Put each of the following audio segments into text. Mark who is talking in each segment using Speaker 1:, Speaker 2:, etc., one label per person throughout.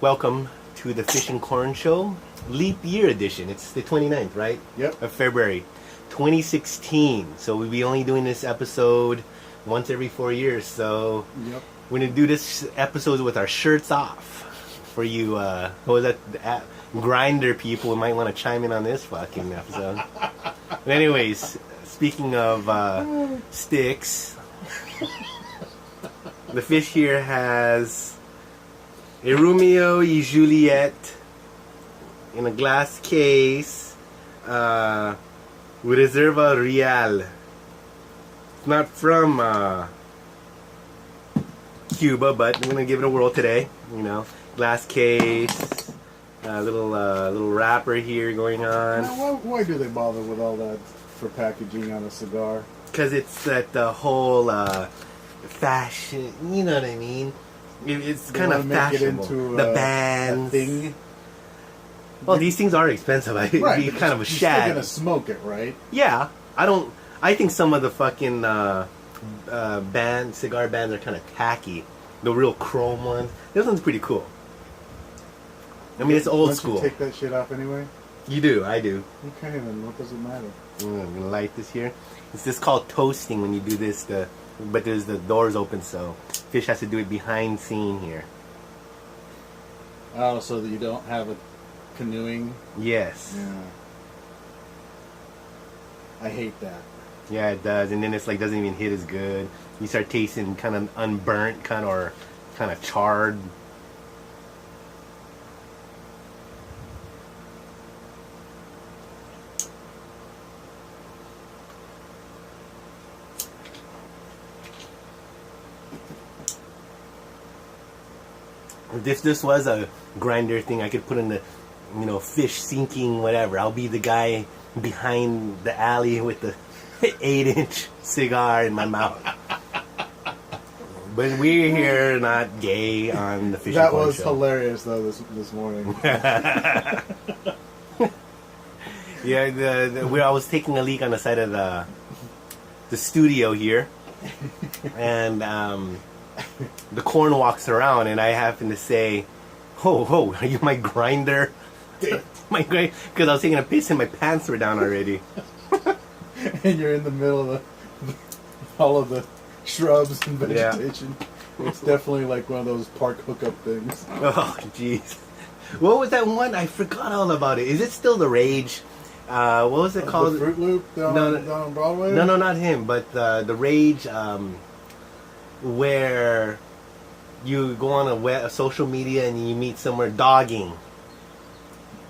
Speaker 1: Welcome to the Fish and Corn Show, Leap Year Edition. It's the 29th, right?
Speaker 2: Yep.
Speaker 1: Of February, 2016. So we'll be only doing this episode once every 4 years. So
Speaker 2: Yep.
Speaker 1: we're going to do this episode with our shirts off. For you, what was that? Grinder people who might want to chime in on this fucking episode. But anyways, speaking of sticks, the fish here has a Romeo y Juliet in a glass case with Reserva Real. It's not from Cuba, but I'm gonna give it a whirl today. You know, glass case, little wrapper here going on.
Speaker 2: Now, why do they bother with all that for packaging on a cigar?
Speaker 1: Because it's that the whole fashion. You know what I mean? It's
Speaker 2: They
Speaker 1: kind
Speaker 2: wanna
Speaker 1: of
Speaker 2: make it
Speaker 1: fashionable.
Speaker 2: into,
Speaker 1: The
Speaker 2: a
Speaker 1: bands.
Speaker 2: thing.
Speaker 1: Well, these things are expensive. I'd
Speaker 2: Right,
Speaker 1: be
Speaker 2: but
Speaker 1: kind of a
Speaker 2: you're
Speaker 1: shad.
Speaker 2: still gonna smoke it, right?
Speaker 1: Yeah, I think some of the fucking cigar bands are kind of tacky. The real chrome ones. This one's pretty cool. I mean, it's old
Speaker 2: Don't
Speaker 1: school.
Speaker 2: You take that shit off anyway.
Speaker 1: You do, I do.
Speaker 2: Okay, then what does it matter?
Speaker 1: I'm gonna light this here. It's just called toasting when you do this. But there's the doors open, so fish has to do it behind scene here.
Speaker 2: Oh, so that you don't have a canoeing.
Speaker 1: Yes.
Speaker 2: Yeah. I hate that.
Speaker 1: Yeah, it does. And then it's like doesn't even hit as good. You start tasting kind of unburnt, kind of charred. If this was a grinder thing, I could put in the, fish sinking, whatever. I'll be the guy behind the alley with the 8-inch cigar in my mouth. But we're here not gay on the Fish and
Speaker 2: That
Speaker 1: Corn
Speaker 2: was
Speaker 1: Show.
Speaker 2: hilarious though this morning.
Speaker 1: Yeah, I was taking a leak on the side of the studio here, and the corn walks around, and I happen to say, "Oh, are you my grinder?" Because I was taking a piss and my pants were down already.
Speaker 2: And you're in the middle of all of the shrubs and vegetation. Yeah. It's definitely like one of those park hookup things.
Speaker 1: Oh, jeez. What was that one? I forgot all about it. Is it still the rage? What was it called?
Speaker 2: The Fruit Loop down on Broadway?
Speaker 1: No, not him. But the rage where you go on a social media and you meet somewhere dogging,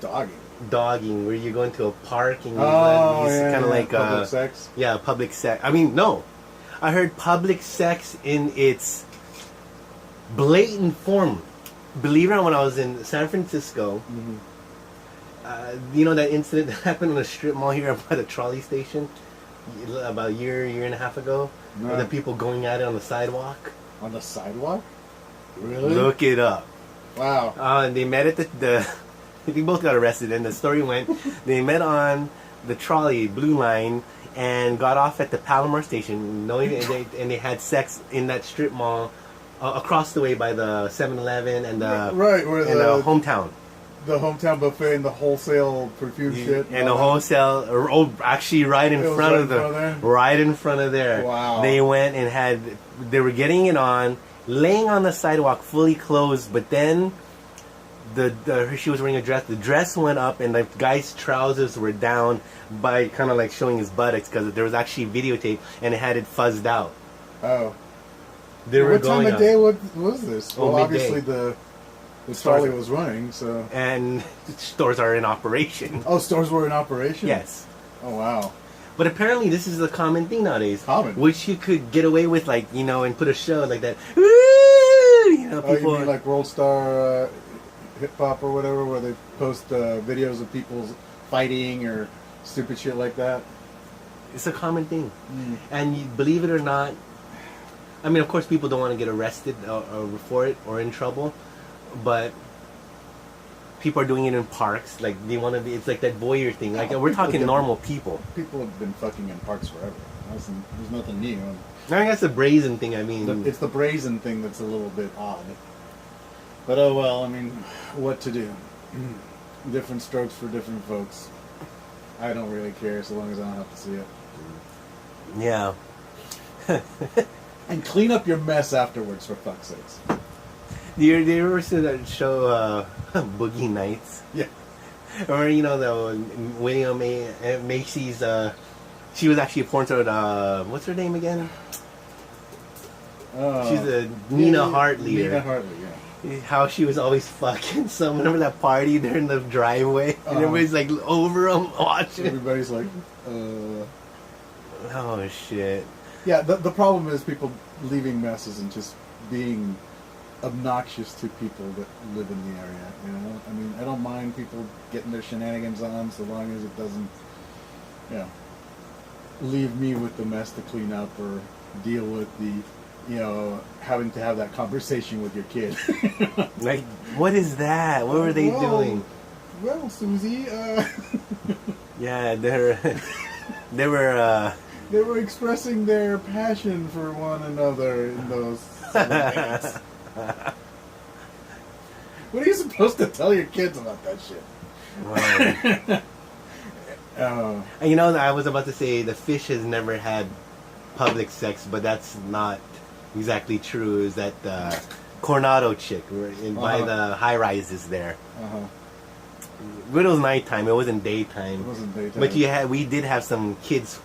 Speaker 1: where you go into a park and you kind of like
Speaker 2: public sex.
Speaker 1: Yeah, public sex. I mean, no, I heard public sex in its blatant form. Believe it or not, when I was in San Francisco, you know that incident that happened on the strip mall here by the trolley station about a year and a half ago,
Speaker 2: No.
Speaker 1: with the people going at it on the sidewalk.
Speaker 2: On the sidewalk? Really?
Speaker 1: Look it up.
Speaker 2: Wow.
Speaker 1: And they met at the they both got arrested, and the story went they met on the trolley blue line and got off at the Palomar station, knowing and they had sex in that strip mall across the way by the 7-Eleven and the the hometown.
Speaker 2: The hometown buffet and the wholesale perfume shit.
Speaker 1: And the wholesale, actually right in front of there.
Speaker 2: Wow.
Speaker 1: They went and they were getting it on, laying on the sidewalk, fully clothed, but then she was wearing a dress. The dress went up and the guy's trousers were down by kind of like showing his buttocks because there was actually videotape and it had it fuzzed out.
Speaker 2: Oh.
Speaker 1: What
Speaker 2: time of day was this?
Speaker 1: Oh,
Speaker 2: well,
Speaker 1: midday.
Speaker 2: obviously the trolley was running, so...
Speaker 1: And stores are in operation.
Speaker 2: Oh, stores were in operation?
Speaker 1: Yes.
Speaker 2: Oh, wow.
Speaker 1: But apparently this is a common thing nowadays.
Speaker 2: Common.
Speaker 1: Which you could get away with, like, and put a show like that. Woo!
Speaker 2: Oh, you mean like World Star Hip Hop or whatever, where they post videos of people fighting or stupid shit like that?
Speaker 1: It's a common thing. And you believe it or not, I mean, of course people don't want to get arrested for it or in trouble, but people are doing it in parks. Like, they want to be, it's like that voyeur thing. Like, we're talking normal people.
Speaker 2: People have been fucking in parks forever. There's nothing new.
Speaker 1: I think that's the brazen thing, I mean.
Speaker 2: It's the brazen thing that's a little bit odd. But oh well, I mean, what to do? Different strokes for different folks. I don't really care so long as I don't have to see it.
Speaker 1: Yeah.
Speaker 2: And clean up your mess afterwards, for fuck's sakes.
Speaker 1: Do you ever see that show, Boogie Nights?
Speaker 2: Yeah.
Speaker 1: Or, you know, the William Macy's, she was actually a porn star, what's her name again? She's a Nina Hartley.
Speaker 2: Nina Hartley, yeah.
Speaker 1: How she was always fucking someone. Remember that party there in the driveway? And everybody's like over them watching.
Speaker 2: Everybody's like,
Speaker 1: Oh, shit.
Speaker 2: Yeah, the problem is people leaving messes and just being obnoxious to people that live in the area, you know? I mean, I don't mind people getting their shenanigans on so long as it doesn't, you know, leave me with the mess to clean up or deal with the, you know, having to have that conversation with your kid.
Speaker 1: Like, what is that? What were they doing?
Speaker 2: Well, Susie,
Speaker 1: Yeah, they were,
Speaker 2: they were expressing their passion for one another in those days. What are you supposed to tell your kids about that shit?
Speaker 1: Wow. You know, I was about to say the fish has never had public sex, but that's not exactly true. Is that Coronado chick by the high rises there? But it was nighttime. It wasn't daytime.
Speaker 2: It wasn't daytime.
Speaker 1: But we did have some kids,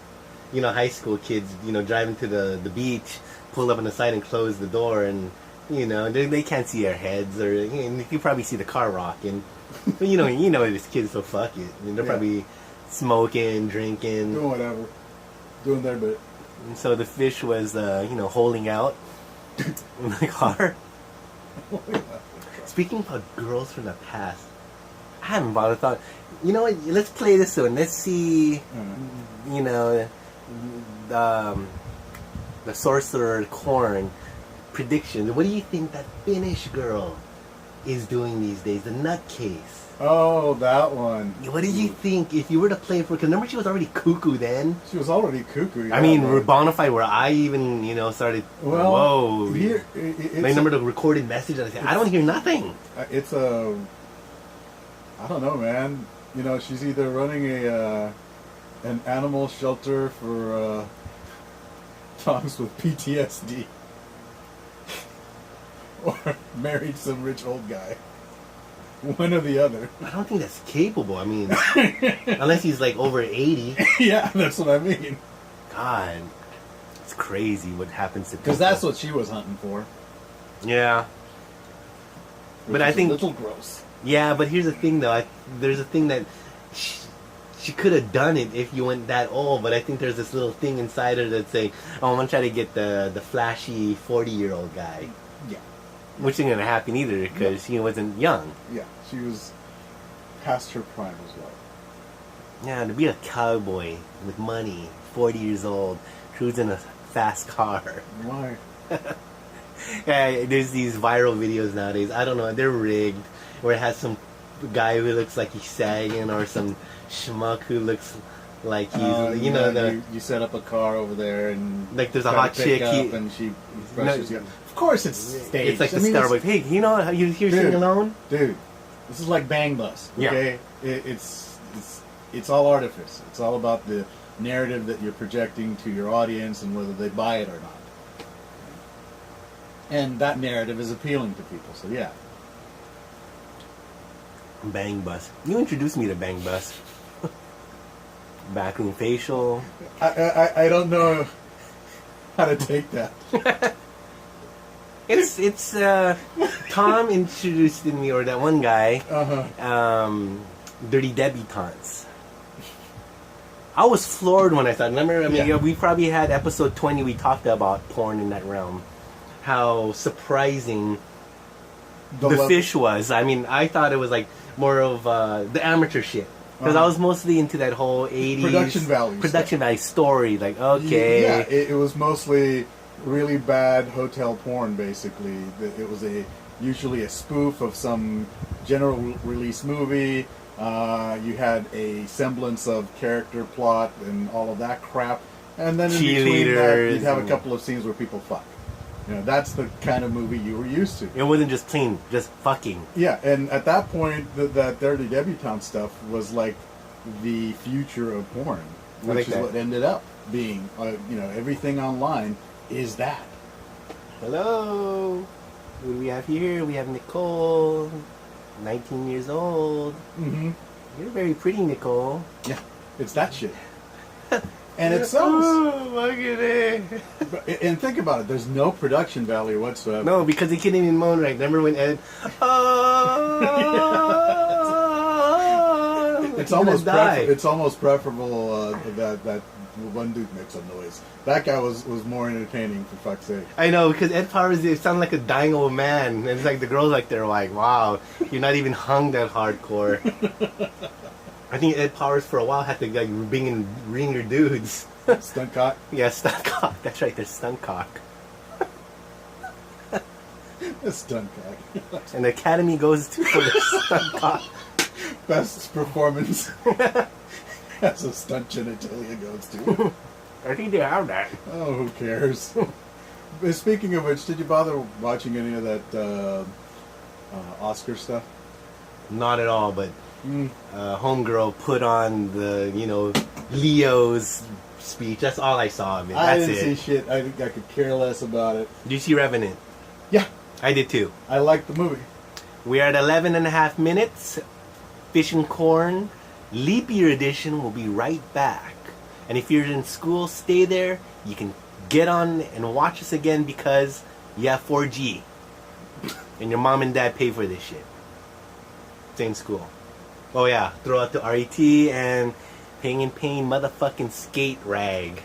Speaker 1: you know, high school kids, you know, driving to the beach, pull up on the side and close the door, and you know they can't see our heads, or you can probably see the car rocking. But you know this kids, so fuck it. I mean, they're probably smoking, drinking,
Speaker 2: doing whatever, doing their bit.
Speaker 1: And so the fish was, you know, holding out in the car. Speaking about girls from the past, I haven't bothered thought. You know what? Let's play this one. Let's see. You know, the sorcerer corn predictions. What do you think that Finnish girl is doing these days? The nutcase.
Speaker 2: Oh, that one.
Speaker 1: What do you think if you were to play for? Because remember, she was already cuckoo then.
Speaker 2: She was already cuckoo. Yeah,
Speaker 1: I mean, we're bonafide where I even, you know, started.
Speaker 2: Well,
Speaker 1: whoa.
Speaker 2: Here,
Speaker 1: I remember the recorded message, and I said, I don't hear nothing.
Speaker 2: It's a. I don't know, man. You know, she's either running an animal shelter for dogs with PTSD, or married some rich old guy. One or the other.
Speaker 1: I don't think that's capable. I mean, unless he's like over 80.
Speaker 2: Yeah, that's what I mean.
Speaker 1: God, it's crazy what happens to people.
Speaker 2: Because that's what she was hunting for.
Speaker 1: Yeah. But I think
Speaker 2: a little gross.
Speaker 1: Yeah, but here's the thing, though. There's a thing that she could have done it if you went that old. But I think there's this little thing inside her that's saying, "Oh, I'm gonna try to get the flashy 40-year-old guy."
Speaker 2: Yeah.
Speaker 1: Which isn't gonna happen either because she wasn't young.
Speaker 2: Yeah, she was past her prime as well.
Speaker 1: Yeah, to be a cowboy with money, 40 years old, cruising a fast car.
Speaker 2: Why?
Speaker 1: Yeah, there's these viral videos nowadays. I don't know, they're rigged. Where it has some guy who looks like he's sagging, or some schmuck who looks like he's,
Speaker 2: you set up a car over there and
Speaker 1: like there's a hot chick,
Speaker 2: and she brushes you. Of course, it's staged.
Speaker 1: It's like the Starbucks. Hey, you know how you're sitting alone,
Speaker 2: dude. This is like Bang Bus. Okay, yeah. It's all artifice. It's all about the narrative that you're projecting to your audience and whether they buy it or not. And that narrative is appealing to people. So yeah.
Speaker 1: Bang Bus. You introduced me to Bang Bus. Backroom facial.
Speaker 2: I don't know how to take that.
Speaker 1: It's Tom introduced me, or that one guy. Dirty debutantes. I was floored when I thought. Remember, we probably had episode 20. We talked about porn in that realm. How surprising the fish was. I mean, I thought it was like more of the amateur shit. Because I was mostly into that whole 80s production value story. Like, okay.
Speaker 2: Yeah, it was mostly really bad hotel porn, basically. It was usually a spoof of some general release movie. You had a semblance of character plot and all of that crap. And then in between that, you'd have a couple of scenes where people fuck. You know, that's the kind of movie you were used to.
Speaker 1: It wasn't just plain, just fucking.
Speaker 2: Yeah, and at that point, that Dirty Debutante stuff was like the future of porn, which
Speaker 1: like
Speaker 2: is
Speaker 1: that.
Speaker 2: what ended up being. You know, everything online is that.
Speaker 1: Hello. Who do we have here? We have Nicole, 19 years old.
Speaker 2: Mm-hmm.
Speaker 1: You're very pretty, Nicole.
Speaker 2: Yeah, it's that shit. And it sells.
Speaker 1: Oh, look at it.
Speaker 2: And think about it. There's no production value whatsoever.
Speaker 1: No, because he couldn't even moan right. Remember when Ed? Oh,
Speaker 2: It's almost preferable that one dude makes a noise. That guy was more entertaining, for fuck's sake.
Speaker 1: I know, because Ed Powers, it sounded like a dying old man. And it's like the girls like they're like, wow, you're not even hung that hardcore. I think Ed Powers for a while had to like bring in ringer dudes.
Speaker 2: Stunt cock.
Speaker 1: Yeah, stunt cock. That's right, they're stunt cock.
Speaker 2: Stunt cock.
Speaker 1: And the Academy goes to for the stunt cock.
Speaker 2: Best performance as a stunt genitalia goes to.
Speaker 1: I think they have that.
Speaker 2: Oh, who cares? Speaking of which, did you bother watching any of that Oscar stuff?
Speaker 1: Not at all, but Homegirl put on the, Leo's speech. That's all I saw of it.
Speaker 2: I
Speaker 1: That's
Speaker 2: didn't
Speaker 1: it.
Speaker 2: see shit. I think I could care less about it.
Speaker 1: Did you see Revenant?
Speaker 2: Yeah,
Speaker 1: I did too.
Speaker 2: I liked the movie.
Speaker 1: We are at 11 and a half minutes. Fish and Corn Leap Year Edition will be right back. And if you're in school, stay there. You can get on and watch us again because you have 4G. And your mom and dad pay for this shit. Same school. Oh yeah, throw out the RET and Pain and Pain motherfucking skate rag.